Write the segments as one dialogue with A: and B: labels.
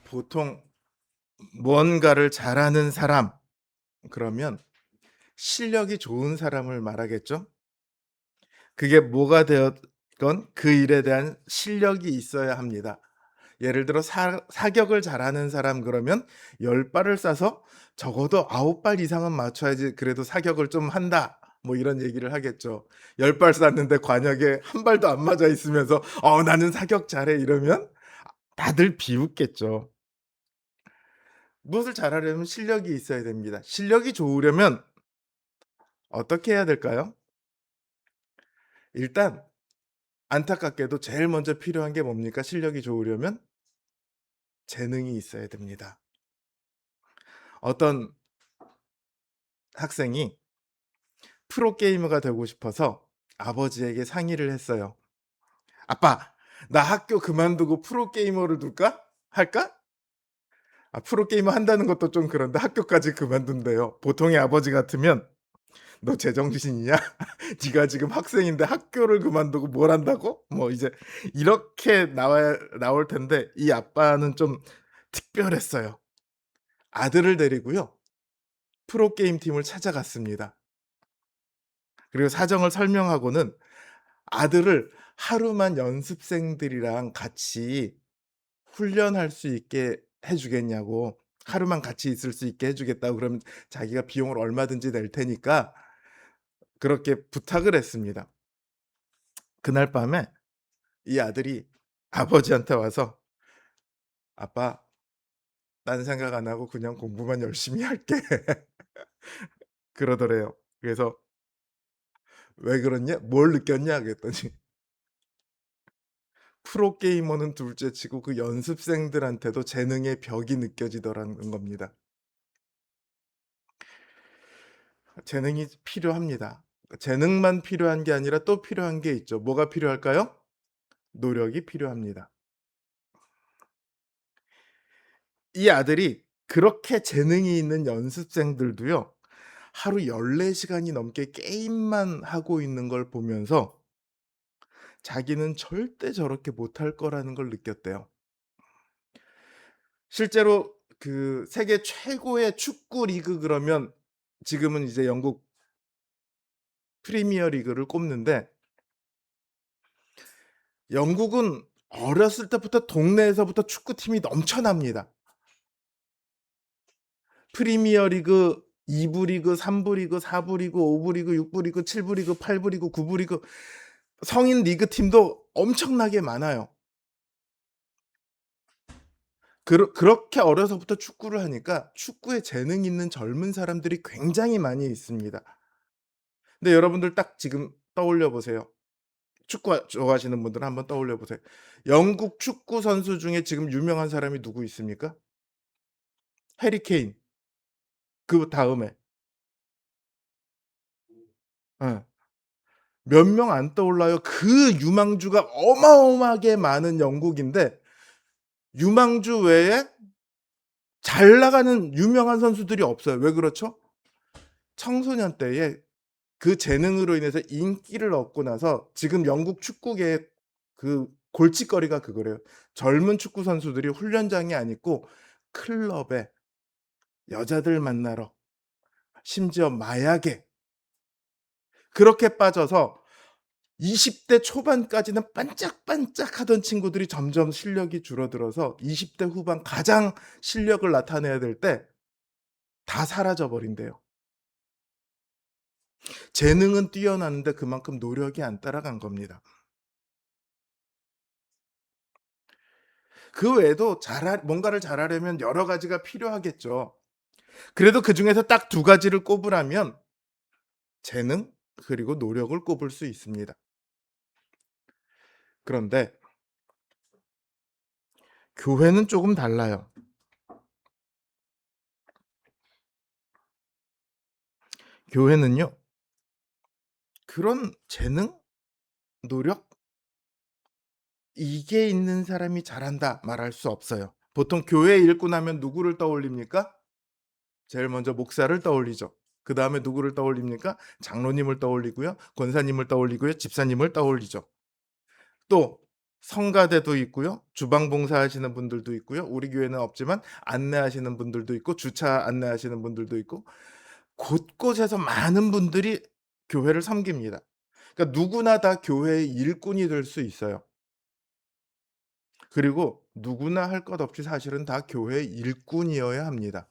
A: 보통 무언가를 잘하는 사람 그러면 실력이 좋은 사람을 말하겠죠? 그게 뭐가 되었건 그 일에 대한 실력이 있어야 합니다. 예를 들어 사격을 잘하는 사람 그러면 10 발을 쏴서 적어도 9발 이상은 맞춰야지 그래도 사격을 좀 한다. 뭐 이런 얘기를 하겠죠. 10발 쐈는데 관역에 한 발도 안 맞아 있으면서 나는 사격 잘해." 이러면 다들 비웃겠죠. 무엇을 잘하려면 실력이 있어야 됩니다. 실력이 좋으려면 어떻게 해야 될까요? 일단 안타깝게도 제일 먼저 필요한 게 뭡니까? 실력이 좋으려면 재능이 있어야 됩니다. 어떤 학생이 프로게이머가 되고 싶어서 아버지에게 상의를 했어요. "아빠, 나 학교 그만두고 프로게이머를 둘까? 할까?" 프로게이머 한다는 것도 좀 그런데 학교까지 그만둔대요. 보통의 아버지 같으면 "너 제정신이냐? 네가 지금 학생인데 학교를 그만두고 뭘 한다고?" 뭐 이제 이렇게 나올 텐데 이 아빠는 좀 특별했어요. 아들을 데리고요. 프로게임 팀을 찾아갔습니다. 그리고 사정을 설명하고는 아들을 하루만 연습생들이랑 같이 훈련할 수 있게 해 주겠냐고, 하루만 같이 있을 수 있게 해 주겠다고, 그러면 자기가 비용을 얼마든지 낼 테니까 그렇게 부탁을 했습니다. 그날 밤에 이 아들이 아버지한테 와서 "아빠, 딴 생각 안 하고 그냥 공부만 열심히 할게." 그러더래요. 그래서 "왜 그렇냐? 뭘 느꼈냐?" 그랬더니 프로게이머는 둘째치고 그 연습생들한테도 재능의 벽이 느껴지더라는 겁니다. 재능이 필요합니다. 재능만 필요한 게 아니라 또 필요한 게 있죠. 뭐가 필요할까요? 노력이 필요합니다. 이 아들이 그렇게 재능이 있는 연습생들도요, 하루 14 시간이 넘게 게임만 하고 있는 걸 보면서 자기는 절대 저렇게 못할 거라는 걸 느꼈대요. 실제로 그 세계 최고의 축구 리그 그러면 지금은 이제 영국 프리미어 리그를 꼽는데, 영국은 어렸을 때부터 동네에서부터 축구팀이 넘쳐납니다. 프리미어 리그, 2부 리그, 3부 리그, 4부 리그, 5부 리그, 6부 리그, 7부 리그, 8부 리그, 9부 리그, 성인 리그 팀도 엄청나게 많아요. 그렇게 어려서부터 축구를 하니까 축구에 재능 있는 젊은 사람들이 굉장히 많이 있습니다. 근데 여러분들 딱 지금 떠올려 보세요. 축구 좋아하시는 분들은 한번 떠올려 보세요. 영국 축구 선수 중에 지금 유명한 사람이 누구 있습니까? 해리 케인. 그다음에 예. 몇 명 안 떠올라요. 그 유망주가 어마어마하게 많은 영국인데 유망주 외에 잘 나가는 유명한 선수들이 없어요. 왜 그렇죠? 청소년 때에 그 재능으로 인해서 인기를 얻고 나서 지금 영국 축구계의 그 골칫거리가 그거래요. 젊은 축구 선수들이 훈련장에 안 있고 클럽에 여자들 만나러, 심지어 마약에 그렇게 빠져서 20대 초반까지는 반짝반짝하던 친구들이 점점 실력이 줄어들어서 20대 후반 가장 실력을 나타내야 될 때 다 사라져 버린대요. 재능은 뛰어나는데 그만큼 노력이 안 따라간 겁니다. 그 외에도 뭔가를 잘하려면 여러 가지가 필요하겠죠. 그래도 그중에서 딱 두 가지를 꼽으라면 재능 그리고 노력을 꼽을 수 있습니다. 그런데 교회는 쪼금 달라요. 교회는요, 그런 재능, 노력 이게 있는 사람이 잘한다 말할 수 없어요. 보통 교회 읽고 나면 누구를 떠올립니까? 제일 먼저 목사를 떠올리죠. 그다음에 누구를 떠올립니까? 장로님을 떠올리고요. 권사님을 떠올리고요. 집사님을 떠올리죠. 또 성가대도 있고요. 주방 봉사하시는 분들도 있고요. 우리 교회는 없지만 안내하시는 분들도 있고 주차 안내하시는 분들도 있고 곳곳에서 많은 분들이 교회를 섬깁니다. 그러니까 누구나 다 교회의 일꾼이 될 수 있어요. 그리고 누구나 할 것 없이 사실은 다 교회의 일꾼이어야 합니다.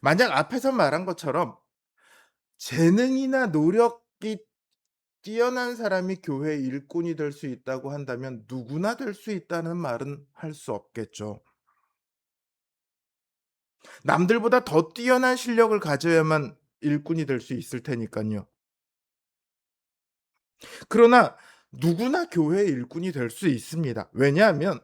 A: 만약 앞에서 말한 것처럼 재능이나 노력이 뛰어난 사람이 교회의 일꾼이 될 수 있다고 한다면 누구나 될 수 있다는 말은 할 수 없겠죠. 남들보다 더 뛰어난 실력을 가져야만 일꾼이 될 수 있을 테니깐요. 그러나 누구나 교회의 일꾼이 될 수 있습니다. 왜냐하면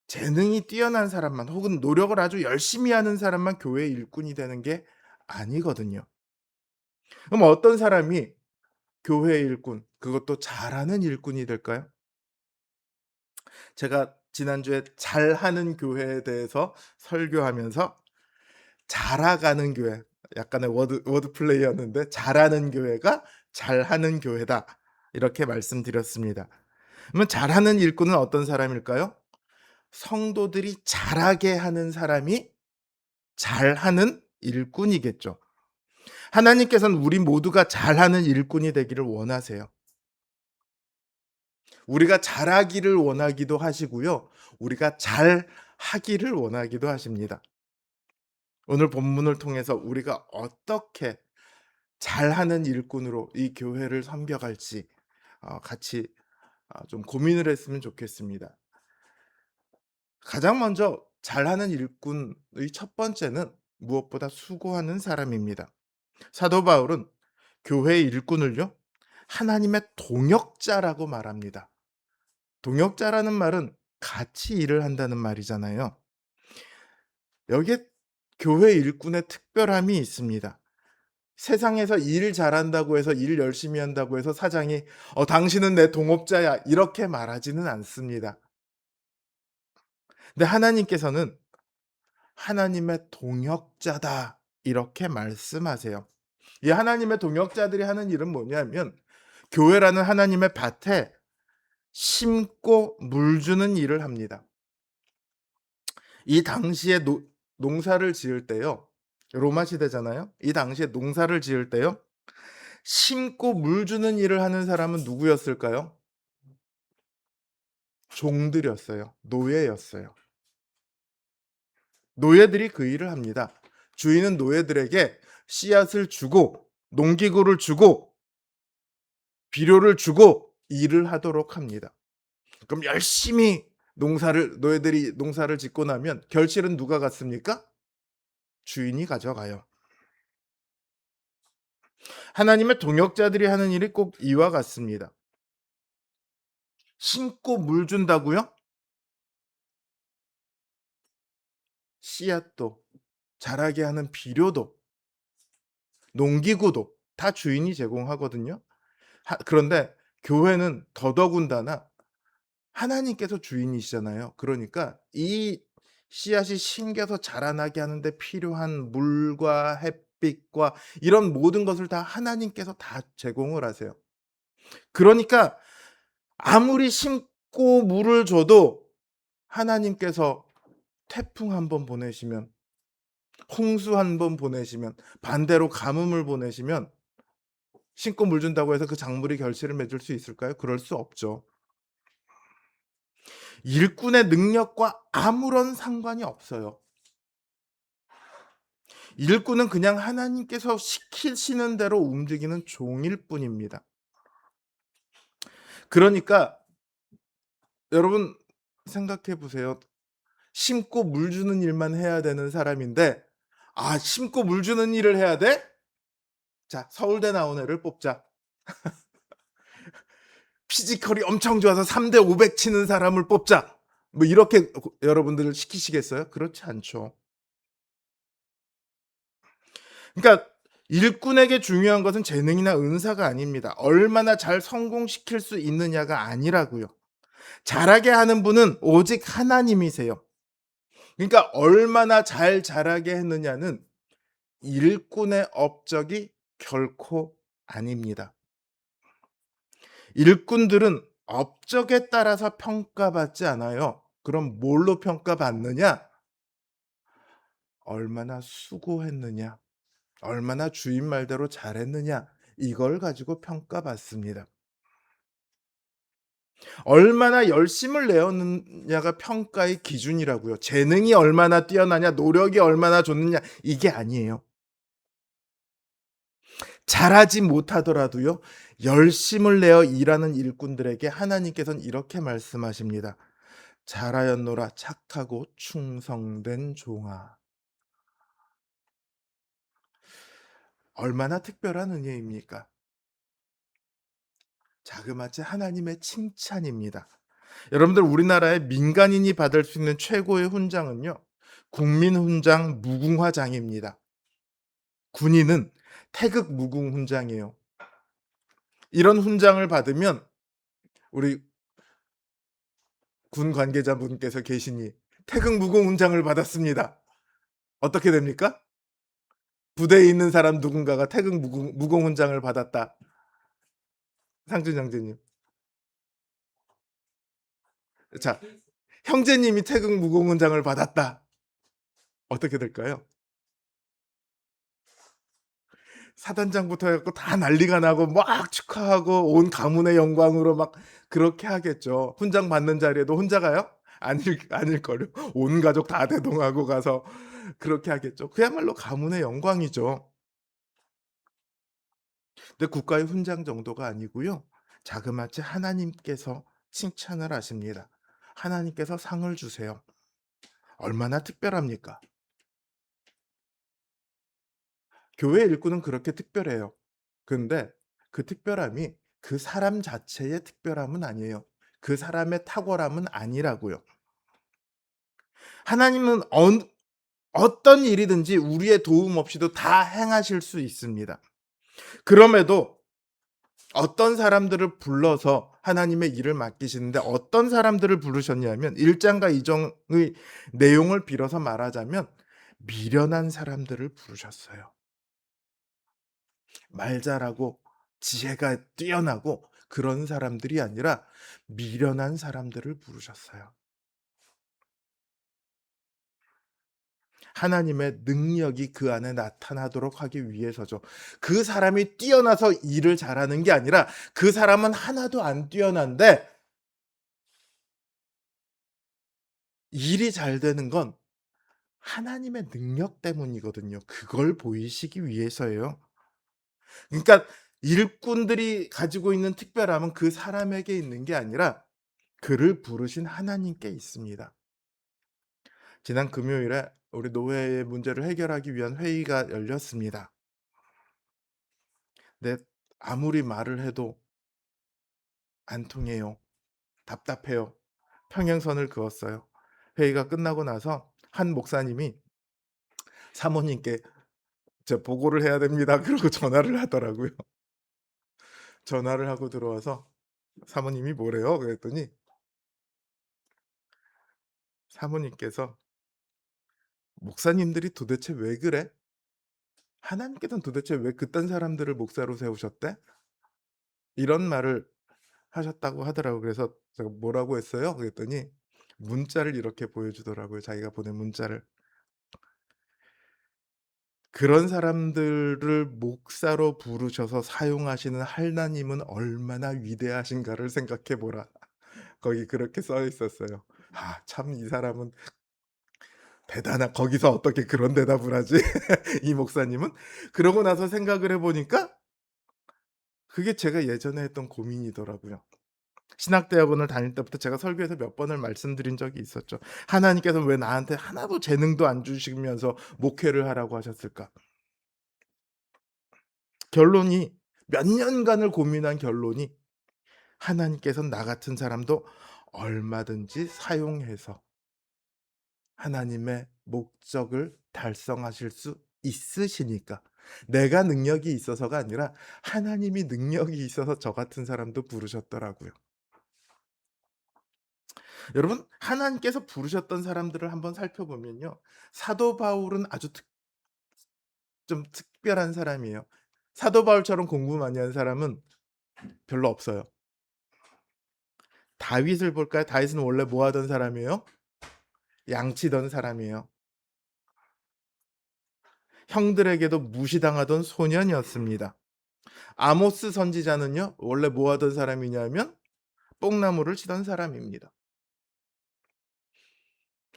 A: 재능이 뛰어난 사람만 혹은 노력을 아주 열심히 하는 사람만 교회의 일꾼이 되는 게 아니거든요. 그럼 어떤 사람이 교회의 일꾼, 그것도 잘하는 일꾼이 될까요? 제가 지난주에 잘하는 교회에 대해서 설교하면서 자라가는 교회, 약간의 워드 플레이였는데 잘하는 교회가 잘하는 교회다. 이렇게 말씀드렸습니다. 그러면 잘하는 일꾼은 어떤 사람일까요? 성도들이 잘하게 하는 사람이 잘하는 일꾼이겠죠. 하나님께서는 우리 모두가 잘하는 일꾼이 되기를 원하세요. 우리가 잘하기를 원하기도 하시고요. 우리가 잘하기를 원하기도 하십니다. 오늘 본문을 통해서 우리가 어떻게 잘하는 일꾼으로 이 교회를 섬겨갈지 같이 좀 고민을 했으면 좋겠습니다. 가장 먼저 잘하는 일꾼의 첫 번째는 무엇보다 수고하는 사람입니다. 사도 바울은 교회의 일꾼을요, 하나님의 동역자라고 말합니다. 동역자라는 말은 같이 일을 한다는 말이잖아요. 여기에 교회 일꾼의 특별함이 있습니다. 세상에서 일 잘한다고 해서 일 열심히 한다고 해서 사장이 당신은 내 동업자야 이렇게 말하지는 않습니다. 근데 하나님께서는 하나님의 동역자다 이렇게 말씀하세요. 이 하나님의 동역자들이 하는 일은 뭐냐면 교회라는 하나님의 밭에 심고 물 주는 일을 합니다. 이 당시에 농사를 지을 때요. 로마 시대잖아요. 이 당시에 농사를 지을 때요. 심고 물 주는 일을 하는 사람은 누구였을까요? 종들이었어요. 노예였어요. 노예들이 그 일을 합니다. 주인은 노예들에게 씨앗을 주고 농기구를 주고 비료를 주고 일을 하도록 합니다. 그럼 열심히 노예들이 농사를 짓고 나면 결실은 누가 갖습니까? 주인이 가져가요. 하나님의 동역자들이 하는 일이 꼭 이와 같습니다. 심고 물 준다고요? 씨앗도 자라게 하는 비료도 농기구도 다 주인이 제공하거든요. 그런데 교회는 더더군다나 하나님께서 주인이시잖아요. 그러니까 이 씨앗이 심겨서 자라나게 하는데 필요한 물과 햇빛과 이런 모든 것을 다 하나님께서 다 제공을 하세요. 그러니까 아무리 심고 물을 줘도 하나님께서 태풍 한 번 보내시면, 홍수 한 번 보내시면, 반대로 가뭄을 보내시면 심고 물 준다고 해서 그 작물이 결실을 맺을 수 있을까요? 그럴 수 없죠. 일꾼의 능력과 아무런 상관이 없어요. 일꾼은 그냥 하나님께서 시키시는 대로 움직이는 종일 뿐입니다. 그러니까 여러분 생각해 보세요. 심고 물 주는 일만 해야 되는 사람인데 심고 물 주는 일을 해야 돼? 자, 서울대 나온 애를 뽑자. 피지컬이 엄청 좋아서 3대 500 치는 사람을 뽑자. 뭐 이렇게 여러분들을 시키시겠어요? 그렇지 않죠. 그러니까 일꾼에게 중요한 것은 재능이나 은사가 아닙니다. 얼마나 잘 성공시킬 수 있느냐가 아니라고요. 잘하게 하는 분은 오직 하나님이세요. 그러니까 얼마나 잘 자라게 했느냐는 일꾼의 업적이 결코 아닙니다. 일꾼들은 업적에 따라서 평가받지 않아요. 그럼 뭘로 평가받느냐? 얼마나 수고했느냐, 얼마나 주인 말대로 잘했느냐, 이걸 가지고 평가받습니다. 얼마나 열심을 내었느냐가 평가의 기준이라고요. 재능이 얼마나 뛰어나냐, 노력이 얼마나 좋느냐, 이게 아니에요. 잘하지 못하더라도요, 열심을 내어 일하는 일꾼들에게 하나님께서는 이렇게 말씀하십니다. 잘하였노라 착하고 충성된 종아. 얼마나 특별한 은혜입니까? 자그마치 하나님의 칭찬입니다. 여러분들, 우리나라의 민간인이 받을 수 있는 최고의 훈장은요, 국민훈장 무궁화장입니다. 군인은 태극 무궁훈장이에요. 이런 훈장을 받으면 우리 군 관계자분께서 계시니 태극 무궁훈장을 받았습니다. 어떻게 됩니까? 부대에 있는 사람 누군가가 태극 무궁훈장을 받았다. 상준 형제님. 자, 형제님이 태극 무궁훈장을 받았다. 어떻게 될까요? 사단장부터 해 갖고 다 난리가 나고 막 축하하고 온 가문의 영광으로 막 그렇게 하겠죠. 훈장 받는 자리에도 혼자 가요? 아닐걸요. 온 가족 다 대동하고 가서 그렇게 하겠죠. 그야말로 가문의 영광이죠. 근데 국가의 훈장 정도가 아니고요. 자그마치 하나님께서 칭찬을 하십니다. 하나님께서 상을 주세요. 얼마나 특별합니까? 교회 일꾼은 그렇게 특별해요. 근데 그 특별함이 그 사람 자체의 특별함은 아니에요. 그 사람의 탁월함은 아니라고요. 하나님은 어떤 일이든지 우리의 도움 없이도 다 행하실 수 있습니다. 그럼에도 어떤 사람들을 불러서 하나님의 일을 맡기시는데, 어떤 사람들을 부르셨냐면 1 장과 2 장의 내용을 빌어서 말하자면 미련한 사람들을 부르셨어요. 말 잘하고 지혜가 뛰어나고 그런 사람들이 아니라 미련한 사람들을 부르셨어요. 하나님의 능력이 그 안에 나타나도록 하기 위해서죠. 그 사람이 뛰어나서 일을 잘하는 게 아니라 그 사람은 하나도 안 뛰어난데 일이 잘 되는 건 하나님의 능력 때문이거든요. 그걸 보이시기 위해서예요. 그러니까 일꾼들이 가지고 있는 특별함은 그 사람에게 있는 게 아니라 그를 부르신 하나님께 있습니다. 지난 금요일에 우리 노회의 문제를 해결하기 위한 회의가 열렸습니다. 근데 아무리 말을 해도 안 통해요. 답답해요. 평행선을 그었어요. 회의가 끝나고 나서 한 목사님이 사모님께 "저 보고를 해야 됩니다." 그러고 전화를 하더라고요. 전화를 하고 들어와서 사모님이 뭐래요? 그랬더니 사모님께서 "목사님들이 도대체 왜 그래? 하나님께서는 도대체 왜 그딴 사람들을 목사로 세우셨대?" 이런 말을 하셨다고 하더라고요. 그래서 제가 "뭐라고 했어요?" 그랬더니 문자를 이렇게 보여주더라고요, 자기가 보낸 문자를. "그런 사람들을 목사로 부르셔서 사용하시는 하나님은 얼마나 위대하신가를 생각해 보라." 거기 그렇게 써 있었어요. 아, 참 이 사람은 대단하 거기서 어떻게 그런 대답을 하지? 이 목사님은? 그러고 나서 생각을 해 보니까 그게 제가 예전에 했던 고민이더라고요. 신학대학원을 다닐 때부터 제가 설교에서 몇 번을 말씀드린 적이 있었죠. 하나님께서 왜 나한테 하나도 재능도 안 주시면서 목회를 하라고 하셨을까? 결론이, 몇 년간을 고민한 결론이, 하나님께서는 나 같은 사람도 얼마든지 사용해서 하나님의 목적을 달성하실 수 있으시니까, 내가 능력이 있어서가 아니라 하나님이 능력이 있어서 저 같은 사람도 부르셨더라고요. 여러분, 하나님께서 부르셨던 사람들을 한번 살펴보면요. 사도 바울은 아주 좀 특별한 사람이에요. 사도 바울처럼 공부 많이 한 사람은 별로 없어요. 다윗을 볼까요? 다윗은 원래 뭐 하던 사람이에요? 양치던 사람이에요. 형들에게도 무시당하던 소년이었습니다. 아모스 선지자는요, 원래 뭐 하던 사람이냐면 뽕나무를 치던 사람입니다.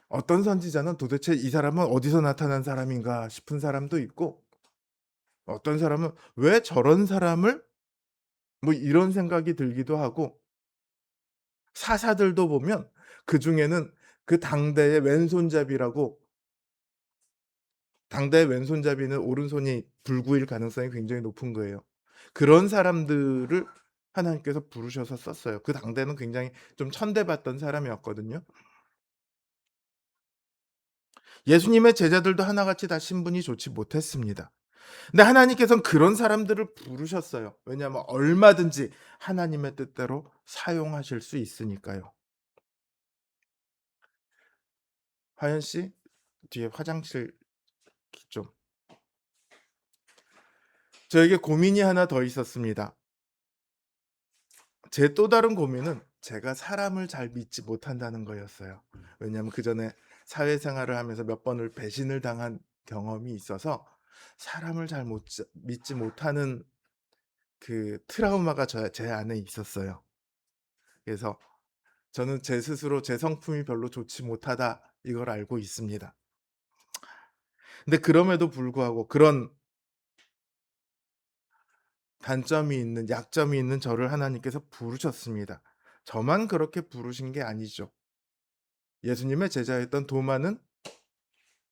A: 어떤 선지자는 도대체 이 사람은 어디서 나타난 사람인가 싶은 사람도 있고, 어떤 사람은 왜 저런 사람을, 뭐 이런 생각이 들기도 하고, 사사들도 보면 그중에는 그 당대의 왼손잡이라고, 당대의 왼손잡이는 오른손이 불구일 가능성이 굉장히 높은 거예요. 그런 사람들을 하나님께서 부르셔서 썼어요. 그 당대는 굉장히 좀 천대받던 사람이었거든요. 예수님의 제자들도 하나같이 다 신분이 좋지 못했습니다. 근데 하나님께서는 그런 사람들을 부르셨어요. 왜냐하면 얼마든지 하나님의 뜻대로 사용하실 수 있으니까요. 화연 씨, 뒤에 화장실 좀. 저에게 고민이 하나 더 있었습니다. 제 또 다른 고민은 제가 사람을 잘 믿지 못한다는 거였어요. 왜냐하면 그전에 사회생활을 하면서 몇 번을 배신을 당한 경험이 있어서 사람을 잘 못 믿지 못하는 그 트라우마가 제 안에 있었어요. 그래서 저는 제 스스로 '제 성품이 별로 좋지 못하다.' 이걸 알고 있습니다. 근데 그럼에도 불구하고 그런 단점이 있는, 약점이 있는 저를 하나님께서 부르셨습니다. 저만 그렇게 부르신 게 아니죠. 예수님의 제자였던 도마는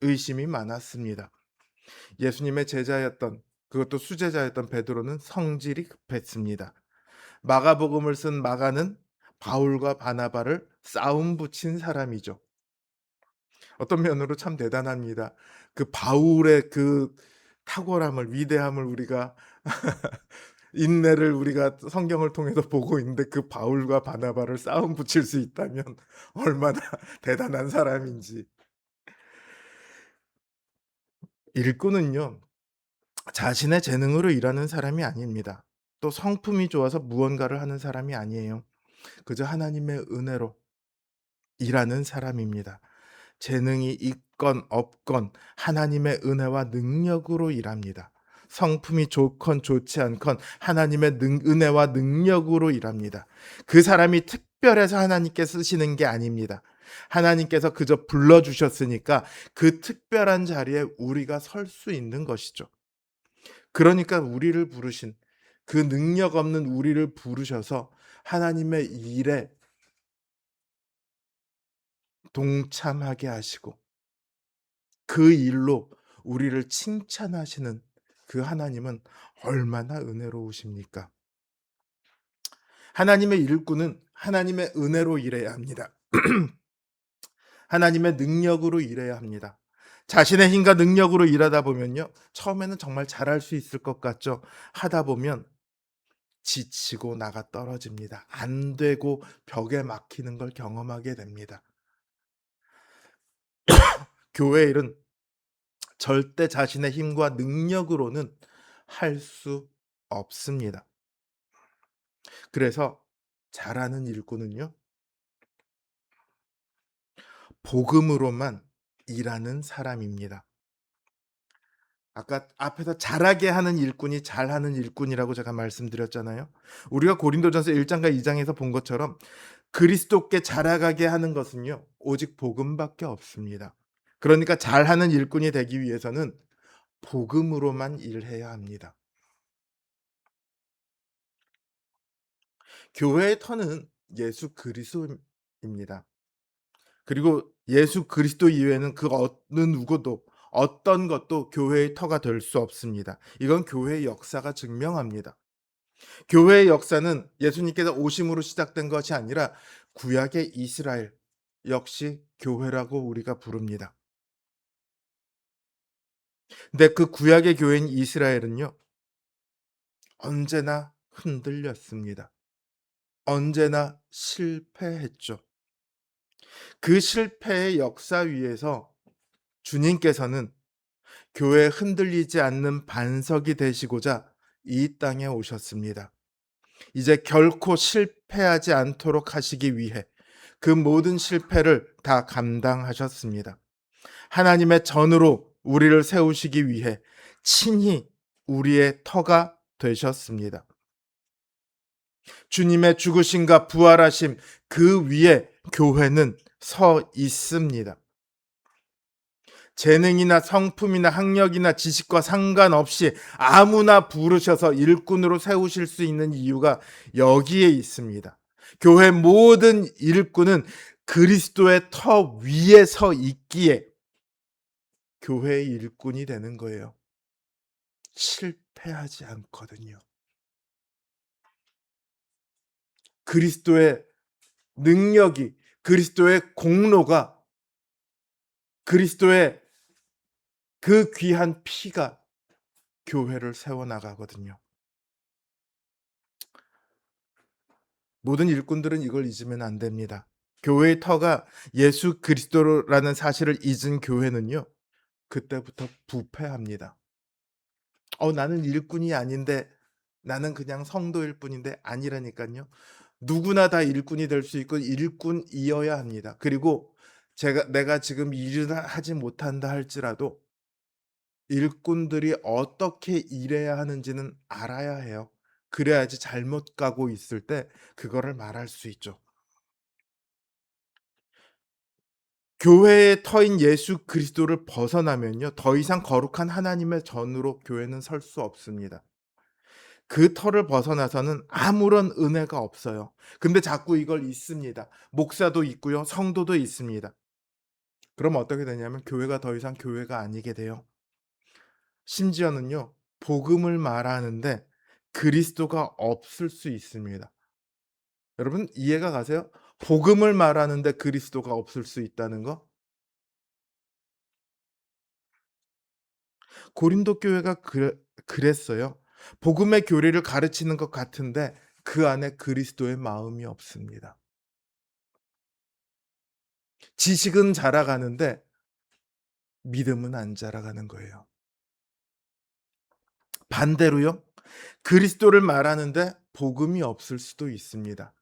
A: 의심이 많았습니다. 예수님의 제자였던, 그것도 수제자였던 베드로는 성질이 급했습니다. 마가복음을 쓴 마가는 바울과 바나바를 싸움 붙인 사람이죠. 어떤 면으로 참 대단합니다. 그 바울의 그 탁월함을, 위대함을 우리가 인내를 우리가 성경을 통해서 보고 있는데, 그 바울과 바나바를 싸움 붙일 수 있다면 얼마나 대단한 사람인지. 일꾼은요, 자신의 재능으로 일하는 사람이 아닙니다. 또 성품이 좋아서 무언가를 하는 사람이 아니에요. 그저 하나님의 은혜로 일하는 사람입니다. 재능이 있건 없건 하나님의 은혜와 능력으로 일합니다. 성품이 좋건 좋지 않건 하나님의 은혜와 능력으로 일합니다. 그 사람이 특별해서 하나님께 쓰시는 게 아닙니다. 하나님께서 그저 불러주셨으니까 그 특별한 자리에 우리가 설 수 있는 것이죠. 그러니까 우리를 부르신, 그 능력 없는 우리를 부르셔서 하나님의 일에 동참하게 하시고 그 일로 우리를 칭찬하시는 그 하나님은 얼마나 은혜로우십니까? 하나님의 일꾼은 하나님의 은혜로 일해야 합니다. 하나님의 능력으로 일해야 합니다. 자신의 힘과 능력으로 일하다 보면요, 처음에는 정말 잘할 수 있을 것 같죠. 하다 보면 지치고 나가 떨어집니다. 안 되고 벽에 막히는 걸 경험하게 됩니다. 교회 일은 절대 자신의 힘과 능력으로는 할 수 없습니다. 그래서 잘하는 일꾼은요, 복음으로만 일하는 사람입니다. 아까 앞에서 잘하게 하는 일꾼이 잘하는 일꾼이라고 제가 말씀드렸잖아요. 우리가 고린도전서 1 장과 2 장에서 본 것처럼 그리스도께 자라가게 하는 것은요, 오직 복음밖에 없습니다. 그러니까 잘하는 일꾼이 되기 위해서는 복음으로만 일해야 합니다. 교회의 터는 예수 그리스도입니다. 그리고 예수 그리스도 이외에는 그 어느 누구도, 어떤 것도 교회의 터가 될 수 없습니다. 이건 교회의 역사가 증명합니다. 교회의 역사는 예수님께서 오심으로 시작된 것이 아니라 구약의 이스라엘, 역시 교회라고 우리가 부릅니다. 근데 그 구약의 교회인 이스라엘은요, 언제나 흔들렸습니다. 언제나 실패했죠. 그 실패의 역사 위에서 주님께서는 교회에 흔들리지 않는 반석이 되시고자 이 땅에 오셨습니다. 이제 결코 실패하지 않도록 하시기 위해 그 모든 실패를 다 감당하셨습니다. 하나님의 전으로 우리를 세우시기 위해 친히 우리의 터가 되셨습니다. 주님의 죽으심과 부활하심 그 위에 교회는 서 있습니다. 재능이나 성품이나 학력이나 지식과 상관없이 아무나 부르셔서 일꾼으로 세우실 수 있는 이유가 여기에 있습니다. 교회 모든 일꾼은 그리스도의 터 위에 서 있기에 교회의 일꾼이 되는 거예요. 실패하지 않거든요. 그리스도의 능력이, 그리스도의 공로가, 그리스도의 그 귀한 피가 교회를 세워나가거든요. 모든 일꾼들은 이걸 잊으면 안 됩니다. 교회의 터가 예수 그리스도라는 사실을 잊은 교회는요, 그때부터 부패합니다. 나는 일꾼이 아닌데, 나는 그냥 성도일 뿐인데, 아니라니까요. 누구나 다 일꾼이 될 수 있고 일꾼이어야 합니다. 그리고 내가 지금 일을 하지 못한다 할지라도 일꾼들이 어떻게 일해야 하는지는 알아야 해요. 그래야지 잘못 가고 있을 때 그거를 말할 수 있죠. 교회의 터인 예수 그리스도를 벗어나면요, 더 이상 거룩한 하나님의 전으로 교회는 설 수 없습니다. 그 터를 벗어나서는 아무런 은혜가 없어요. 근데 자꾸 이걸 잊습니다. 목사도 있고요, 성도도 있습니다. 그럼 어떻게 되냐면 교회가 더 이상 교회가 아니게 돼요. 심지어는요, 복음을 말하는데 그리스도가 없을 수 있습니다. 여러분 이해가 가세요? 복음을 말하는데 그리스도가 없을 수 있다는 거? 고린도 교회가 그랬어요. 복음의 교리를 가르치는 것 같은데 그 안에 그리스도의 마음이 없습니다. 지식은 자라가는데 믿음은 안 자라가는 거예요. 반대로요, 그리스도를 말하는데 복음이 없을 수도 있습니다.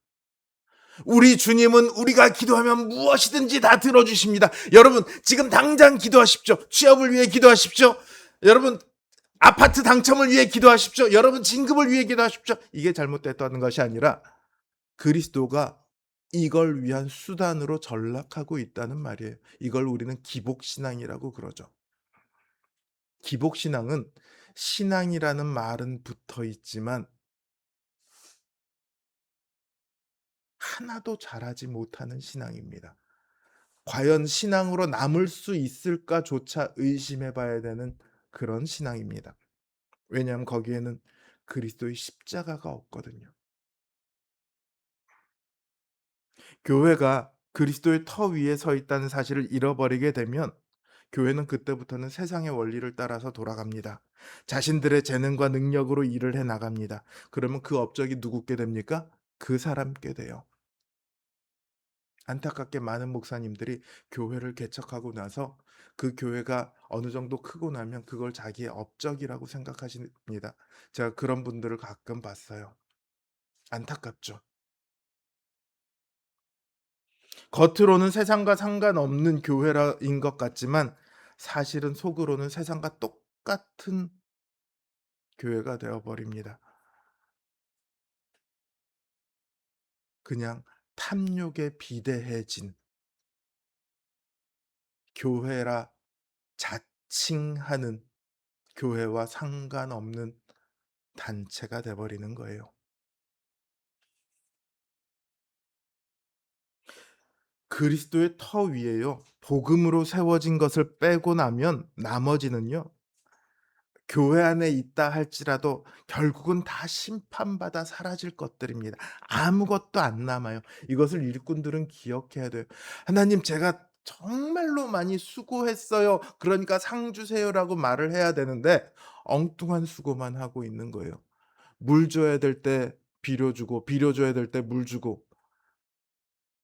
A: 우리 주님은 우리가 기도하면 무엇이든지 다 들어주십니다. 여러분 지금 당장 기도하십시오. 취업을 위해 기도하십시오. 여러분 아파트 당첨을 위해 기도하십시오. 여러분 진급을 위해 기도하십시오. 이게 잘못됐다는 것이 아니라 그리스도가 이걸 위한 수단으로 전락하고 있다는 말이에요. 이걸 우리는 기복신앙이라고 그러죠. 기복신앙은 신앙이라는 말은 붙어 있지만 하나도 잘하지 못하는 신앙입니다. 과연 신앙으로 남을 수 있을까조차 의심해 봐야 되는 그런 신앙입니다. 왜냐하면 거기에는 그리스도의 십자가가 없거든요. 교회가 그리스도의 터 위에 서 있다는 사실을 잃어버리게 되면 교회는 그때부터는 세상의 원리를 따라서 돌아갑니다. 자신들의 재능과 능력으로 일을 해 나갑니다. 그러면 그 업적이 누구께 됩니까? 그 사람께 돼요. 안타깝게 많은 목사님들이 교회를 개척하고 나서 그 교회가 어느 정도 크고 나면 그걸 자기의 업적이라고 생각하십니다. 제가 그런 분들을 가끔 봤어요. 안타깝죠. 겉으로는 세상과 상관없는 교회인 것 같지만 사실은 속으로는 세상과 똑같은 교회가 되어 버립니다. 그냥 탐욕에 비대해진 교회라 자칭하는 교회와 상관없는 단체가 돼 버리는 거예요. 그리스도의 터 위에요, 복음으로 세워진 것을 빼고 나면 나머지는요, 교회 안에 있다 할지라도 결국은 다 심판받아 사라질 것들입니다. 아무것도 안 남아요. 이것을 일꾼들은 기억해야 돼요. "하나님 제가 정말로 많이 수고했어요. 그러니까 상 주세요."라고 말을 해야 되는데 엉뚱한 수고만 하고 있는 거예요. 물 줘야 될 때 비료 주고, 비료 줘야 될 때 물 주고,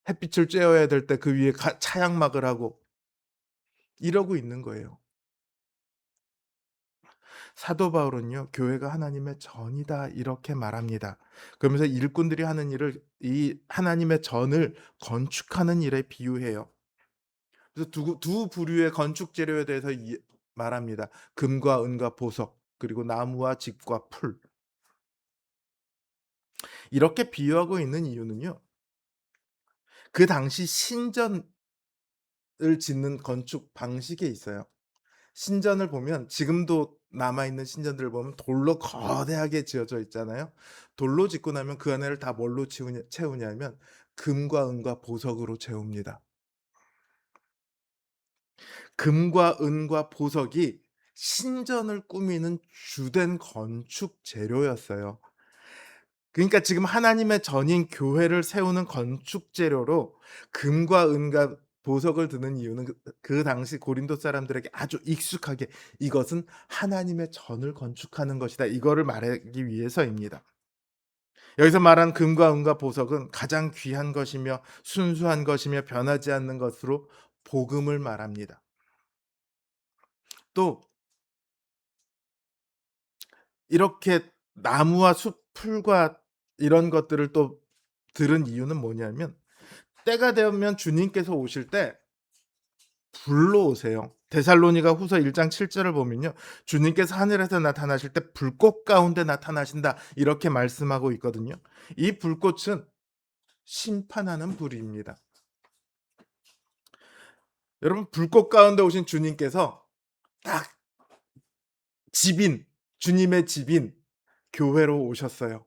A: 햇빛을 쬐어야 될 때 그 위에 차양막을 하고 이러고 있는 거예요. 사도 바울은요, "교회가 하나님의 전이다." 이렇게 말합니다. 그러면서 일꾼들이 하는 일을 이 하나님의 전을 건축하는 일에 비유해요. 그래서 두 부류의 건축 재료에 대해서 말합니다. 금과 은과 보석, 그리고 나무와 집과 풀. 이렇게 비유하고 있는 이유는요, 그 당시 신전을 짓는 건축 방식에 있어요. 신전을 보면 지금도 남아 있는 신전들을 보면 돌로 거대하게 지어져 있잖아요. 돌로 짓고 나면 그 안에를 다 뭘로 채우냐면 금과 은과 보석으로 채웁니다. 금과 은과 보석이 신전을 꾸미는 주된 건축 재료였어요. 그러니까 지금 하나님의 전인 교회를 세우는 건축 재료로 금과 은과 보석을 드는 이유는 그 당시 고린도 사람들에게 아주 익숙하게 '이것은 하나님의 전을 건축하는 것이다.' 이거를 말하기 위해서입니다. 여기서 말한 금과 은과 보석은 가장 귀한 것이며 순수한 것이며 변하지 않는 것으로 복음을 말합니다. 또 이렇게 나무와 숲 풀과 이런 것들을 또 들은 이유는 뭐냐면, 때가 되면 주님께서 오실 때 불로 오세요. 데살로니가후서 1장 7 절을 보면요, 주님께서 하늘에서 나타나실 때 "불꽃 가운데 나타나신다." 이렇게 말씀하고 있거든요. 이 불꽃은 심판하는 불입니다. 여러분, 불꽃 가운데 오신 주님께서 딱 집인, 주님의 집인 교회로 오셨어요.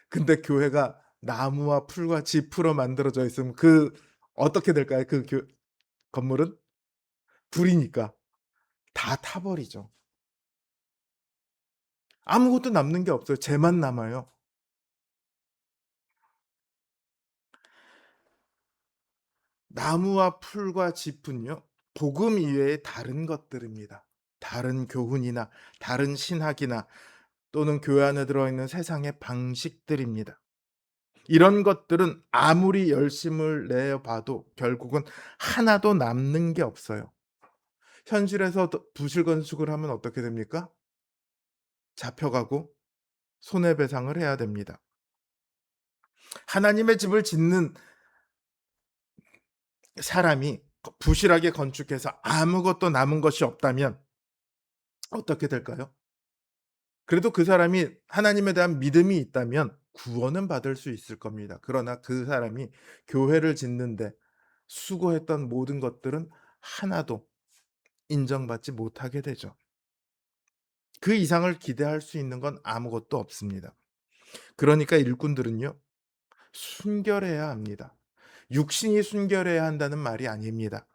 A: 근데 교회가 나무와 풀과 짚으로 만들어져 있으면 어떻게 될까요? 건물은? 불이니까 다 타버리죠. 아무것도 남는 게 없어요. 재만 남아요. 나무와 풀과 짚은요, 복음 이외의 다른 것들입니다. 다른 교훈이나 다른 신학이나 또는 교회 안에 들어있는 세상의 방식들입니다. 이런 것들은 아무리 열심을 내어 봐도 결국은 하나도 남는 게 없어요. 현실에서 부실건축을 하면 어떻게 됩니까? 잡혀가고 손해배상을 해야 됩니다. 하나님의 집을 짓는 사람이 부실하게 건축해서 아무것도 남은 것이 없다면 어떻게 될까요? 그래도 그 사람이 하나님에 대한 믿음이 있다면 구원은 받을 수 있을 겁니다. 그러나 그 사람이 교회를 짓는데 수고했던 모든 것들은 하나도 인정받지 못하게 되죠. 그 이상을 기대할 수 있는 건 아무것도 없습니다. 그러니까 일꾼들은요, 순결해야 합니다. 육신이 순결해야 한다는 말이 아닙니다.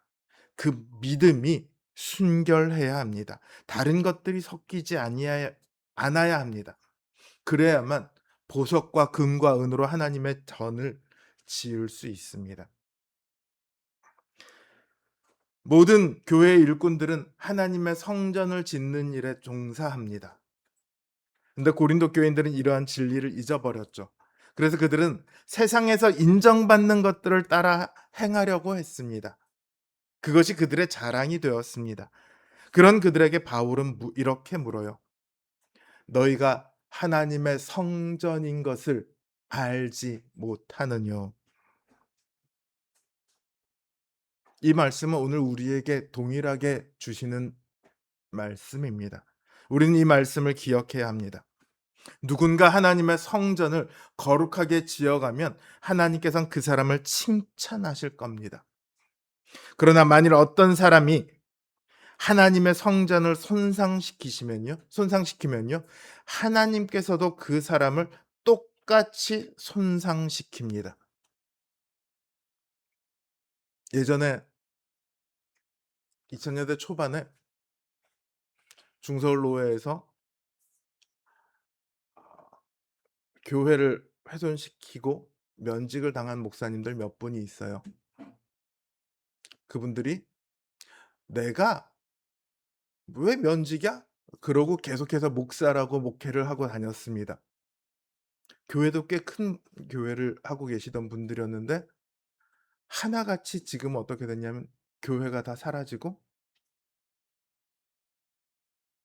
A: 그 믿음이 순결해야 합니다. 다른 것들이 섞이지 아니하야 않아야 합니다. 그래야만 보석과 금과 은으로 하나님의 전을 지을 수 있습니다. 모든 교회의 일꾼들은 하나님의 성전을 짓는 일에 종사합니다. 근데 고린도 교인들은 이러한 진리를 잊어버렸죠. 그래서 그들은 세상에서 인정받는 것들을 따라 행하려고 했습니다. 그것이 그들의 자랑이 되었습니다. 그런 그들에게 바울은 이렇게 물어요. 너희가 하나님의 성전인 것을 알지 못하느뇨. 이 말씀은 오늘 우리에게 동일하게 주시는 말씀입니다. 우리는 이 말씀을 기억해야 합니다. 누군가 하나님의 성전을 거룩하게 지어가면 하나님께서는 그 사람을 칭찬하실 겁니다. 그러나 만일 어떤 사람이 하나님의 성전을 손상시키면요, 하나님께서도 그 사람을 똑같이 손상시킵니다. 예전에 2000년대 초반에 중서울로회에서 교회를 훼손시키고 면직을 당한 목사님들 몇 분이 있어요. 그분들이 "내가 왜 면직이야?" 그러고 계속해서 목사라고 목회를 하고 다녔습니다. 교회도 꽤 큰 교회를 하고 계시던 분들이었는데 하나같이 지금은 어떻게 됐냐면 교회가 다 사라지고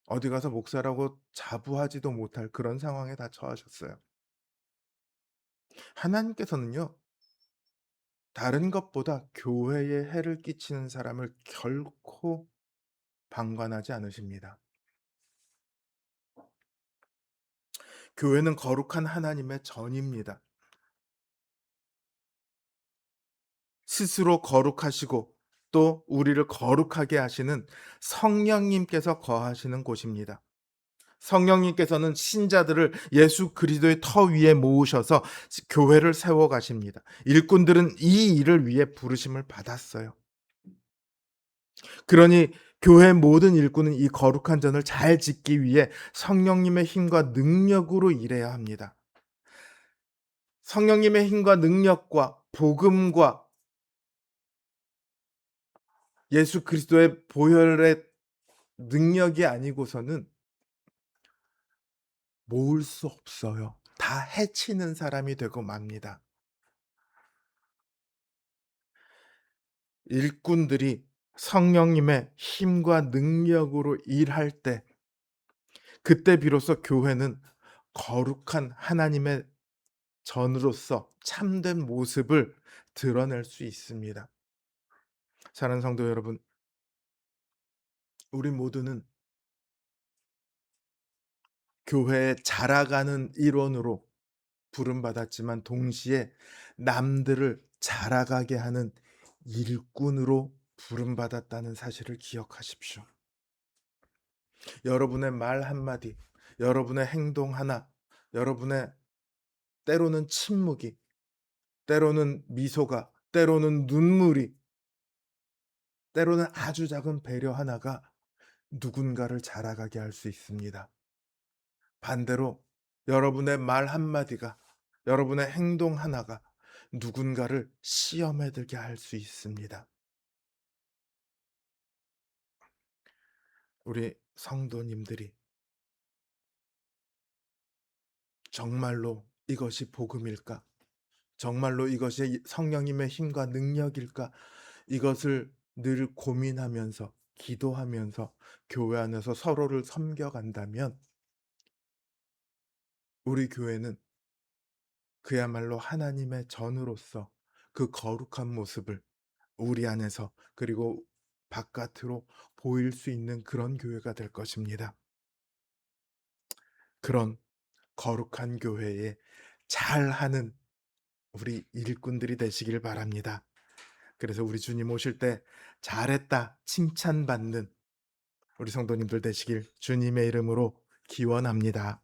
A: 어디 가서 목사라고 자부하지도 못할 그런 상황에 다 처하셨어요. 하나님께서는요, 다른 것보다 교회에 해를 끼치는 사람을 결코 방관하지 않으십니다. 교회는 거룩한 하나님의 전입니다. 스스로 거룩하시고 또 우리를 거룩하게 하시는 성령님께서 거하시는 곳입니다. 성령님께서는 신자들을 예수 그리스도의 터 위에 모으셔서 교회를 세워 가십니다. 일꾼들은 이 일을 위해 부르심을 받았어요. 그러니 교회 모든 일꾼은 이 거룩한 전을 잘 짓기 위해 성령님의 힘과 능력으로 일해야 합니다. 성령님의 힘과 능력과 복음과 예수 그리스도의 보혈의 능력이 아니고서는 모을 수 없어요. 다 해치는 사람이 되고 맙니다. 일꾼들이 성령님의 힘과 능력으로 일할 때, 그때 비로소 교회는 거룩한 하나님의 전으로서 참된 모습을 드러낼 수 있습니다. 사랑하는 성도 여러분, 우리 모두는 교회에 자라가는 일원으로 부름받았지만 동시에 남들을 자라가게 하는 일꾼으로 부름받았다는 사실을 기억하십시오. 여러분의 말 한마디, 여러분의 행동 하나, 여러분의 때로는 침묵이, 때로는 미소가, 때로는 눈물이, 때로는 아주 작은 배려 하나가 누군가를 자라가게 할 수 있습니다. 반대로 여러분의 말 한마디가, 여러분의 행동 하나가 누군가를 시험에 들게 할 수 있습니다. 우리 성도님들이 정말로 이것이 복음일까? 정말로 이것이 성령님의 힘과 능력일까? 이것을 늘 고민하면서 기도하면서 교회 안에서 서로를 섬겨간다면 우리 교회는 그야말로 하나님의 전으로서 그 거룩한 모습을 우리 안에서 그리고 바깥으로 보일 수 있는 그런 교회가 될 것입니다. 그런 거룩한 교회에 잘하는 우리 일꾼들이 되시길 바랍니다. 그래서 우리 주님 오실 때 잘했다 칭찬받는 우리 성도님들 되시길 주님의 이름으로 기원합니다.